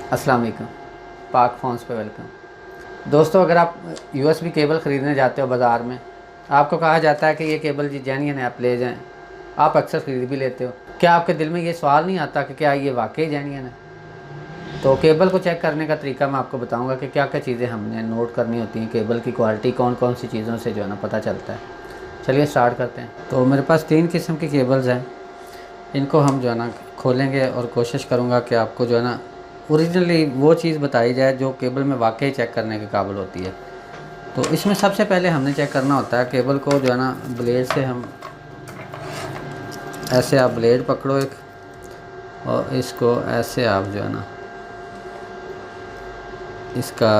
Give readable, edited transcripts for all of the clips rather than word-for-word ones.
अस्सलाम वालेकुम। पाक फ़ोन्स पे वेलकम। दोस्तों, अगर आप यूएसबी केबल ख़रीदने जाते हो बाज़ार में, आपको कहा जाता है कि ये केबल जी जेन्युइन है, आप ले जाएं। आप अक्सर ख़रीद भी लेते हो। क्या आपके दिल में ये सवाल नहीं आता कि क्या ये वाकई जेन्युइन है? तो केबल को चेक करने का तरीका मैं आपको बताऊंगा कि क्या क्या चीज़ें हमने नोट करनी होती हैं। केबल की क्वालिटी कौन कौन सी चीज़ों से जो है ना पता चलता है। चलिए स्टार्ट करते हैं। तो मेरे पास 3 किस्म की केबल्स हैं। इनको हम जो है ना खोलेंगे और कोशिश करूँगा कि आपको जो है ना ओरिजिनली वो चीज़ बताई जाए जो केबल में वाकई चेक करने के काबिल होती है। तो इसमें सबसे पहले हमने चेक करना होता है केबल को जो है ना ब्लेड से हम ऐसे, आप ब्लेड पकड़ो एक, और इसको ऐसे आप जो है ना इसका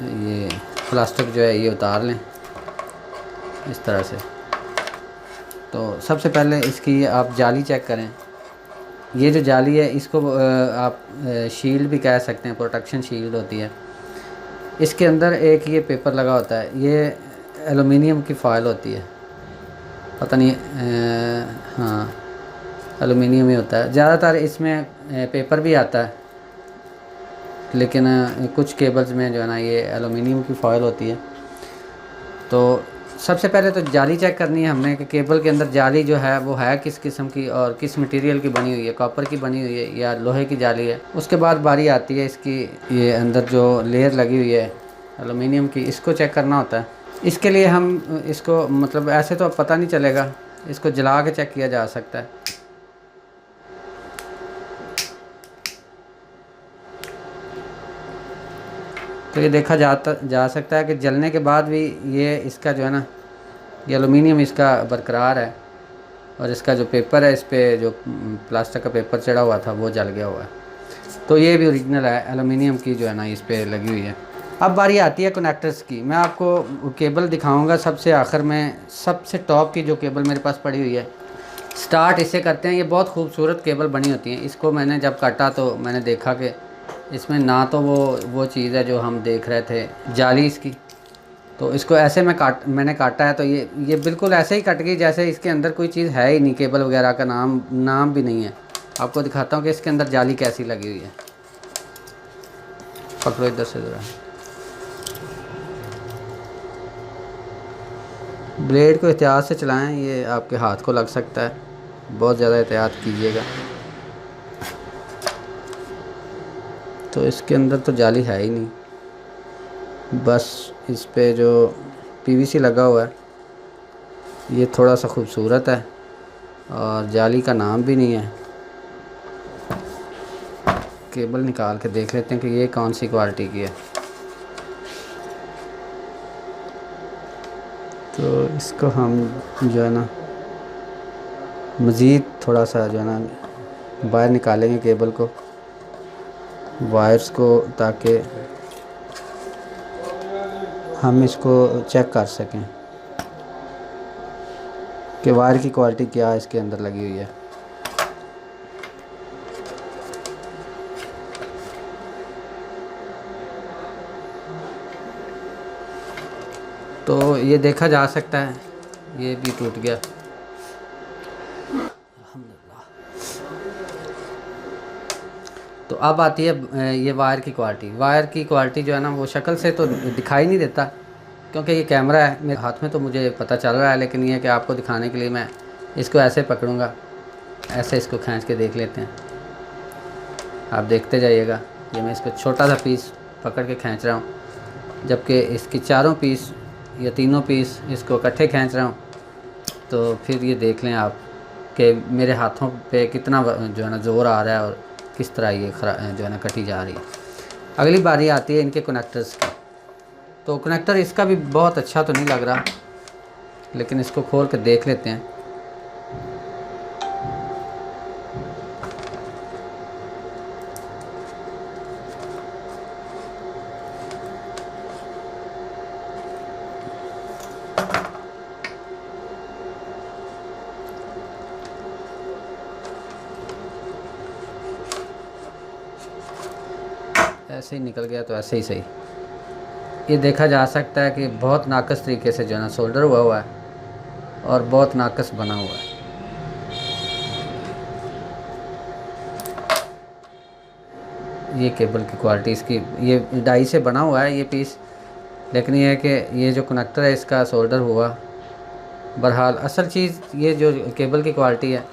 ये प्लास्टिक जो है ये उतार लें इस तरह से। तो सबसे पहले इसकी आप जाली चेक करें। ये जो जाली है इसको आप शील्ड भी कह सकते हैं, प्रोटेक्शन शील्ड होती है। इसके अंदर एक ये पेपर लगा होता है, ये एलुमिनियम की फ़ॉइल होती है, पता नहीं हाँ एलुमिनियम ही होता है ज़्यादातर। इसमें पेपर भी आता है, लेकिन कुछ केबल्स में जो है ना ये एलुमिनियम की फ़ॉइल होती है। तो सबसे पहले तो जाली चेक करनी है हमने कि केबल के अंदर जाली जो है वो है किस किस्म की और किस मटेरियल की बनी हुई है, कॉपर की बनी हुई है या लोहे की जाली है। उसके बाद बारी आती है इसकी, ये अंदर जो लेयर लगी हुई है एलुमिनियम की, इसको चेक करना होता है। इसके लिए हम इसको मतलब ऐसे तो पता नहीं चलेगा, इसको जला के चेक किया जा सकता है। तो ये देखा जा सकता है कि जलने के बाद भी ये इसका जो है ना ये एलुमिनियम इसका बरकरार है, और इसका जो पेपर है इस पर जो प्लास्टिक का पेपर चढ़ा हुआ था वो जल गया हुआ है। तो ये भी ओरिजिनल है, एलुमिनियम की जो है ना इस पर लगी हुई है। अब बारी आती है कनेक्टर्स की। मैं आपको केबल दिखाऊंगा सबसे आखिर में, सबसे टॉप की जो केबल मेरे पास पड़ी हुई है। स्टार्ट इससे करते हैं। ये बहुत खूबसूरत केबल बनी होती हैं। इसको मैंने जब काटा तो मैंने देखा कि इसमें ना तो वो चीज़ है जो हम देख रहे थे, जाली इसकी। तो इसको ऐसे मैंने काटा है तो ये बिल्कुल ऐसे ही कट गई जैसे इसके अंदर कोई चीज़ है ही नहीं, केबल वगैरह का नाम भी नहीं है। आपको दिखाता हूँ कि इसके अंदर जाली कैसी लगी हुई है। पकड़ो इधर से ज़रा, ब्लेड को एहतियात से चलाएं, ये आपके हाथ को लग सकता है, बहुत ज़्यादा एहतियात कीजिएगा। तो इसके अंदर तो जाली है ही नहीं, बस इस पे जो पीवीसी लगा हुआ है ये थोड़ा सा खूबसूरत है और जाली का नाम भी नहीं है। केबल निकाल के देख लेते हैं कि ये कौन सी क्वालिटी की है। तो इसको हम जो है ना मज़ीद थोड़ा सा जो है ना बाहर निकालेंगे केबल को, वायर्स को, ताकि हम इसको चेक कर सकें कि वायर की क्वालिटी क्या इसके अंदर लगी हुई है। तो ये देखा जा सकता है ये भी टूट गया। तो अब आती है ये वायर की क्वालिटी। वायर की क्वालिटी जो है ना वो शक्ल से तो दिखाई नहीं देता, क्योंकि ये कैमरा है मेरे हाथ में तो मुझे पता चल रहा है, लेकिन ये कि आपको दिखाने के लिए मैं इसको ऐसे पकड़ूंगा, ऐसे इसको खींच के देख लेते हैं। आप देखते जाइएगा। ये मैं इसको छोटा सा पीस पकड़ के खींच रहा हूँ, जबकि इसकी चारों पीस या तीनों पीस इसको इकट्ठे खींच रहा हूँ। तो फिर ये देख लें आप कि मेरे हाथों पे कितना जो है ना ज़ोर आ रहा है और किस तरह ये जो है ना कटी जा रही है। अगली बारी आती है इनके कनेक्टर्स की। तो कनेक्टर इसका भी बहुत अच्छा तो नहीं लग रहा, लेकिन इसको खोल कर देख लेते हैं। ऐसे ही निकल गया तो ऐसे ही सही। ये देखा जा सकता है कि बहुत नाकस तरीके से जो है ना सोल्डर हुआ है और बहुत नाकस बना हुआ है। ये केबल की क्वालिटी इसकी, ये डाई से बना हुआ है ये पीस, लेकिन ये है कि ये जो कनेक्टर है इसका सोल्डर हुआ। बहरहाल असल चीज़ ये जो केबल की क्वालिटी है,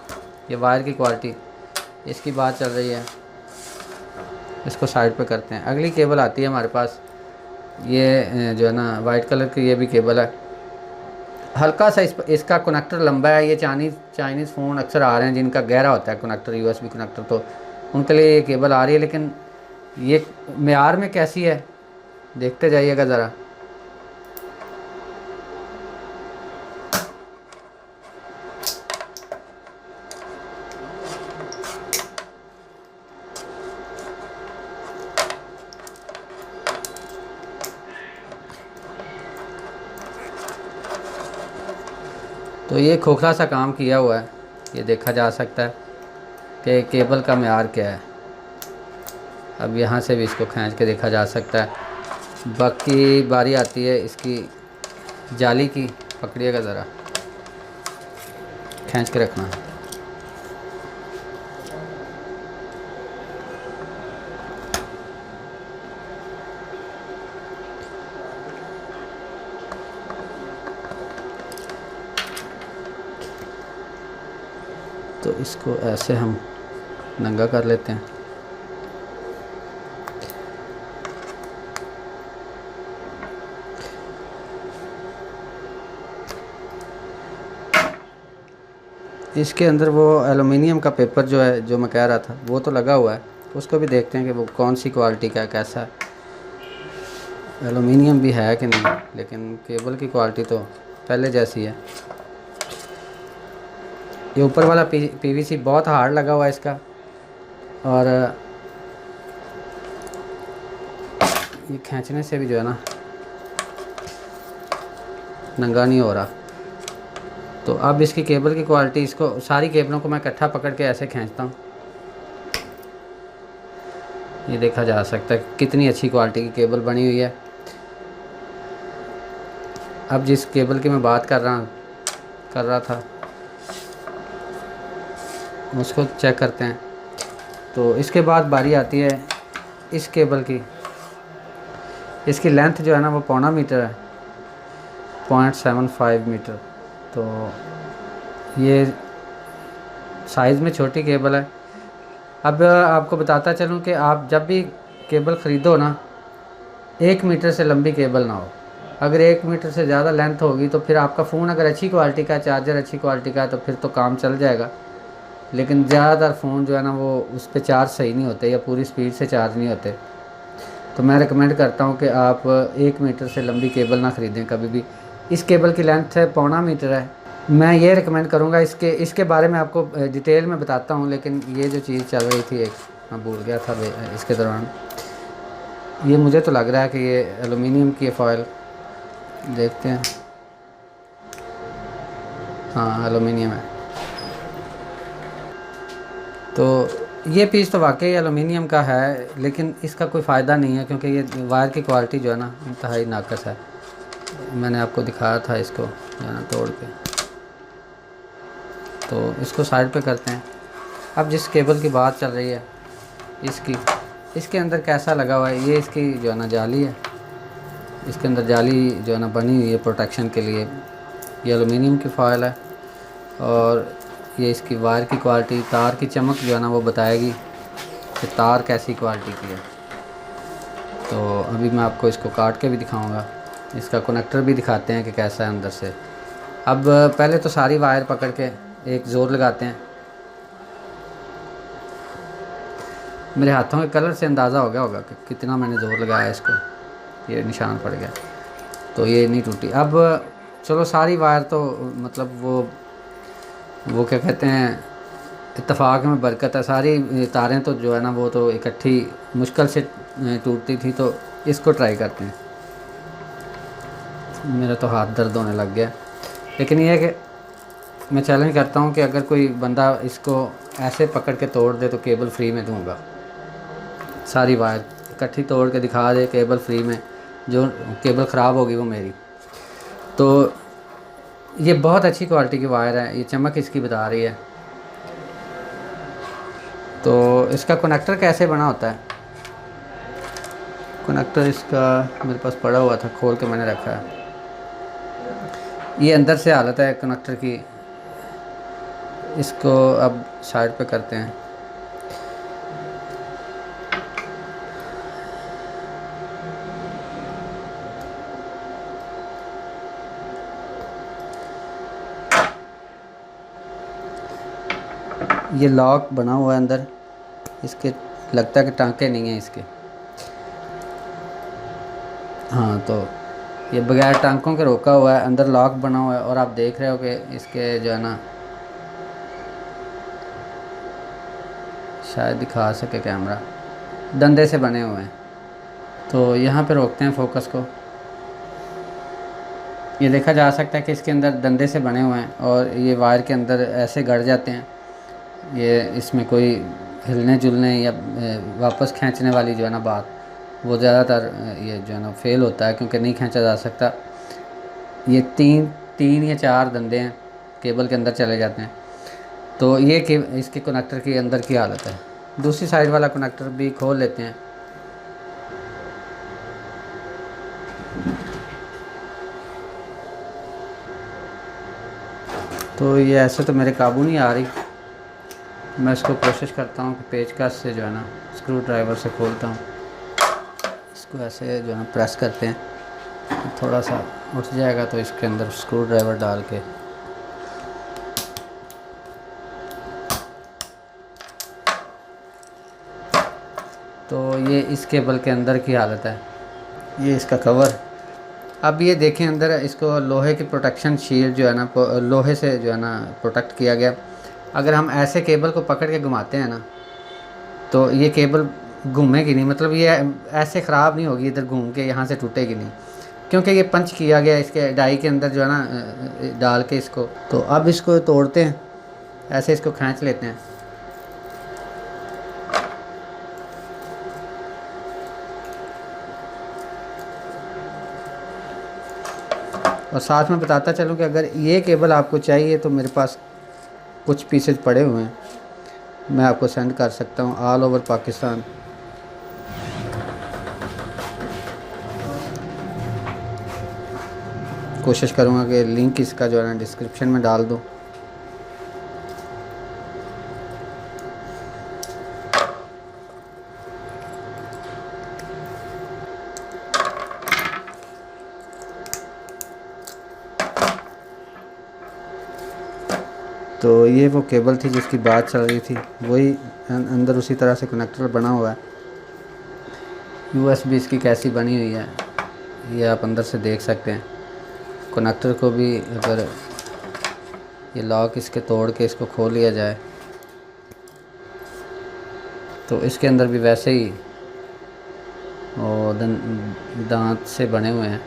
ये वायर की क्वालिटी, इसकी बात चल रही है। इसको साइड पे करते हैं। अगली केबल आती है हमारे पास, ये जो है ना वाइट कलर की, ये भी केबल है। हल्का सा इसका कनेक्टर लंबा है। ये चाइनीज़ फ़ोन अक्सर आ रहे हैं जिनका गहरा होता है कनेक्टर, यूएसबी कनेक्टर, तो उनके लिए ये केबल आ रही है। लेकिन ये मेयार में कैसी है देखते जाइएगा ज़रा। तो ये खोखला सा काम किया हुआ है, ये देखा जा सकता है कि केबल का मेयार क्या है। अब यहाँ से भी इसको खींच के देखा जा सकता है। बाकी बारी आती है इसकी जाली की। पकड़िएगा ज़रा, खींच के रखना। तो इसको ऐसे हम नंगा कर लेते हैं। इसके अंदर वो एलुमिनियम का पेपर जो है, जो मैं कह रहा था, वो तो लगा हुआ है। उसको भी देखते हैं कि वो कौन सी क्वालिटी का है, कैसा है, एलुमिनियम भी है कि नहीं। लेकिन केबल की क्वालिटी तो पहले जैसी है। ये ऊपर वाला पीवीसी बहुत हार्ड लगा हुआ है इसका, और ये खींचने से भी जो है ना नंगा नहीं हो रहा। तो अब इसकी केबल की क्वालिटी, इसको सारी केबलों को मैं इकट्ठा पकड़ के ऐसे खींचता हूँ। ये देखा जा सकता है कितनी अच्छी क्वालिटी की केबल बनी हुई है। अब जिस केबल की मैं बात कर रहा था उसको चेक करते हैं। तो इसके बाद बारी आती है इस केबल की। इसकी लेंथ जो है ना वो 0.25 मीटर है, 0.75 मीटर। तो ये साइज़ में छोटी केबल है। अब आपको बताता चलूँ कि आप जब भी केबल ख़रीदो ना, 1 मीटर से लंबी केबल ना हो। अगर 1 मीटर से ज़्यादा लेंथ होगी तो फिर आपका फ़ोन अगर अच्छी क्वालिटी का, चार्जर अच्छी क्वालिटी का है, तो फिर तो काम चल जाएगा। लेकिन ज़्यादातर फ़ोन जो है ना वो उस पर चार्ज सही नहीं होते या पूरी स्पीड से चार्ज नहीं होते। तो मैं रिकमेंड करता हूँ कि आप 1 मीटर से लंबी केबल ना ख़रीदें कभी भी। इस केबल की लेंथ है 0.25 मीटर है। मैं ये रिकमेंड करूँगा। इसके बारे में आपको डिटेल में बताता हूँ, लेकिन ये जो चीज़ चल रही थी एक, मैं भूल गया था इसके दौरान। ये मुझे तो लग रहा है कि ये एलुमिनियम की फॉयल, देखते हैं। हाँ, एलुमिनियम है। तो ये पीस तो वाकई एलुमिनियम का है, लेकिन इसका कोई फ़ायदा नहीं है क्योंकि ये वायर की क्वालिटी जो है ना इंतहाई नाकस है। मैंने आपको दिखाया था इसको जो है ना तोड़ के। तो इसको साइड पे करते हैं। अब जिस केबल की बात चल रही है इसके अंदर कैसा लगा हुआ है, ये इसकी जो है ना जाली है। इसके अंदर जाली जो है ना बनी हुई है प्रोटेक्शन के लिए। ये एलुमिनियम की फॉयल है, और ये इसकी वायर की क्वालिटी, तार की चमक जो है ना वो बताएगी कि तार कैसी क्वालिटी की है। तो अभी मैं आपको इसको काट के भी दिखाऊंगा, इसका कनेक्टर भी दिखाते हैं कि कैसा है अंदर से। अब पहले तो सारी वायर पकड़ के एक ज़ोर लगाते हैं। मेरे हाथों के कलर से अंदाज़ा हो गया होगा कि कितना मैंने ज़ोर लगाया इसको। ये निशान पड़ गया, तो ये नहीं टूटी। अब चलो सारी वायर तो मतलब वो क्या कहते हैं, इत्तेफाक में बरकत है। सारी तारें तो जो है ना वो तो इकट्ठी मुश्किल से टूटती थी। तो इसको ट्राई करते हैं। मेरा तो हाथ दर्द होने लग गया। लेकिन ये है कि मैं चैलेंज करता हूँ कि अगर कोई बंदा इसको ऐसे पकड़ के तोड़ दे तो केबल फ्री में दूँगा। सारी वायर इकट्ठी तोड़ के दिखा दे केबल फ्री में, जो केबल ख़राब होगी वो मेरी। तो ये बहुत अच्छी क्वालिटी की वायर है, ये चमक इसकी बता रही है। तो इसका कनेक्टर कैसे बना होता है, कनेक्टर इसका मेरे पास पड़ा हुआ था, खोल के मैंने रखा है। ये अंदर से हालत है कनेक्टर की। इसको अब साइड पे करते हैं। ये लॉक बना हुआ है अंदर, इसके लगता है कि टांके नहीं हैं इसके। हाँ, तो ये बगैर टांकों के रोका हुआ है, अंदर लॉक बना हुआ है। और आप देख रहे हो कि इसके जो है ना, शायद दिखा सके कैमरा, डंडे से बने हुए हैं। तो यहाँ पे रोकते हैं फोकस को। ये देखा जा सकता है कि इसके अंदर डंडे से बने हुए हैं और ये वायर के अंदर ऐसे गड़ जाते हैं। ये इसमें कोई हिलने जुलने या वापस खींचने वाली जो है ना बात, वो ज़्यादातर ये जो है ना फेल होता है, क्योंकि नहीं खींचा जा सकता। ये तीन या चार डंडे हैं, केबल के अंदर चले जाते हैं। तो ये इसके कनेक्टर के अंदर की हालत है। दूसरी साइड वाला कनेक्टर भी खोल लेते हैं। तो ये ऐसे तो मेरे काबू नहीं आ रही। मैं इसको कोशिश करता हूँ कि पेचकस से जो है ना स्क्रू ड्राइवर से खोलता हूँ। इसको ऐसे जो है ना प्रेस करते हैं, थोड़ा सा उठ जाएगा तो इसके अंदर स्क्रू ड्राइवर डाल के तो ये इस केबल के अंदर की हालत है। ये इसका कवर। अब ये देखें अंदर इसको लोहे की प्रोटेक्शन शील्ड जो है ना, लोहे से जो है ना प्रोटेक्ट किया गया। अगर हम ऐसे केबल को पकड़ के घुमाते हैं ना, तो ये केबल घूमेगी नहीं, मतलब ये ऐसे ख़राब नहीं होगी इधर घूम के, यहाँ से टूटेगी नहीं, क्योंकि ये पंच किया गया इसके डाई के अंदर जो है ना डाल के इसको। तो अब इसको तोड़ते हैं, ऐसे इसको खींच लेते हैं। और साथ में बताता चलूँ कि अगर ये केबल आपको चाहिए तो मेरे पास कुछ पीसेज पड़े हुए हैं, मैं आपको सेंड कर सकता हूँ ऑल ओवर पाकिस्तान। कोशिश करूँगा कि लिंक इसका जो है ना डिस्क्रिप्शन में डाल दूँ। तो ये वो केबल थी जिसकी बात चल रही थी, वही अंदर उसी तरह से कनेक्टर बना हुआ है। USB इसकी कैसी बनी हुई है ये आप अंदर से देख सकते हैं। कनेक्टर को भी अगर ये लॉक इसके तोड़ के इसको खोल लिया जाए तो इसके अंदर भी वैसे ही और दांत से बने हुए हैं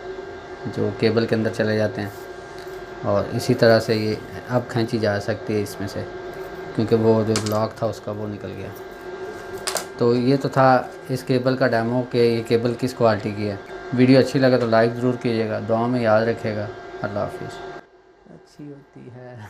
जो केबल के अंदर चले जाते हैं, और इसी तरह से ये अब खींची जा सकती है इसमें से, क्योंकि वो जो लॉक था उसका वो निकल गया। तो ये तो था इस केबल का डेमो कि ये केबल किस क्वालिटी की है। वीडियो अच्छी लगे तो लाइक ज़रूर कीजिएगा, दुआ में याद रखिएगा। अल्लाह हाफिज़। अच्छी होती है।